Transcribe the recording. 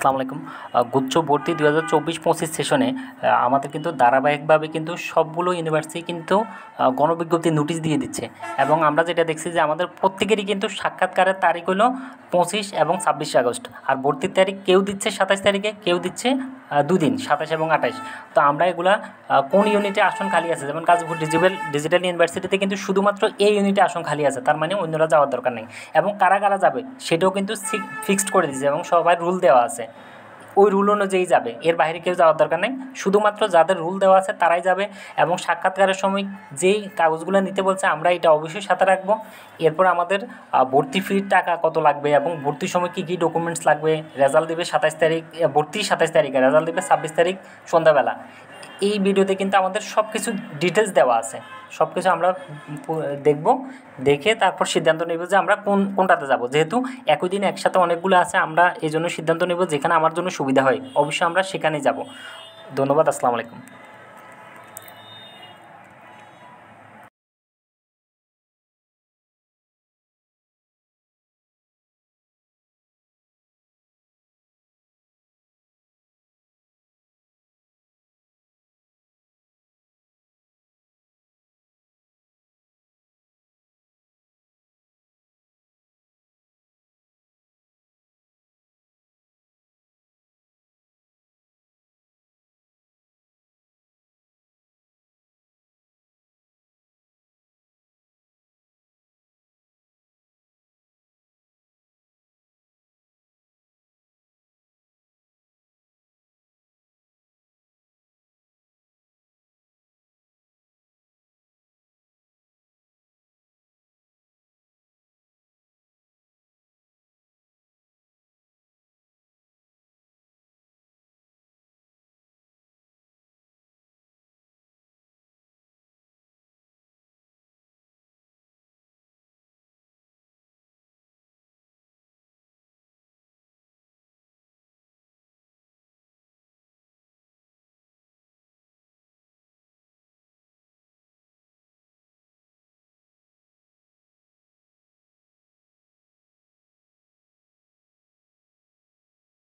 আসসালামু আলাইকুম। গুচ্ছ ভর্তি 2024-25 সেশনে আমাদের কিন্তু ধারাবাহিকভাবে কিন্তু সবগুলো ইউনিভার্সিটি কিন্তু গণবিজ্ঞপ্তির নোটিশ দিয়ে দিচ্ছে এবং আমরা যেটা দেখছি যে আমাদের প্রত্যেকেরই কিন্তু সাক্ষাৎকারের তারিখ হলো 25 এবং 26 আগস্ট, আর ভর্তির তারিখ কেউ দিচ্ছে 27 তারিখে, কেউ দিচ্ছে 2 দিন 27 এবং 28। তো আমরা এগুলা কোন ইউনিটে আসন খালি আছে, যেমন গাজীপুর ডিজিটাল ইউনিভার্সিটিতে কিন্তু শুধুমাত্র এই ইউনিটে আসন খালি আছে, তার মানে অন্যরা যাওয়ার দরকার নেই। এবং কারা কারা যাবে সেটাও কিন্তু ফিক্সড করে দিয়েছে এবং সবাই রুল দেওয়া আছে, ওই রুল অনুযায়ী যাবে, এর বাইরে কেউ যাওয়ার দরকার নেই। শুধুমাত্র যাদের রুল দেওয়া আছে তারাই যাবে এবং সাক্ষাৎকারের সময় যেই কাগজগুলো নিতে বলছে আমরা এটা অবশ্যই সাথে রাখবো। এরপর আমাদের ভর্তি ফির টাকা কত লাগবে এবং ভর্তির সময় কী কী ডকুমেন্টস লাগবে, রেজাল্ট দেবে 27 তারিখ, ভর্তি 27 তারিখে, রেজাল্ট দেবে 26 তারিখ সন্ধ্যাবেলা। এই ভিডিওতে কিন্তু আমাদের সব কিছু ডিটেলস দেওয়া আছে, সব কিছু আমরা দেখব, দেখে তারপর সিদ্ধান্ত নেব যে আমরা কোনটাতে যাব। যেহেতু একই দিন একসাথে অনেকগুলো আছে, আমরা এই জন্য সিদ্ধান্ত নেব যেখানে আমার জন্য সুবিধা হয়, অবশ্যই আমরা সেখানেই যাব। ধন্যবাদ। আসসালামু আলাইকুম।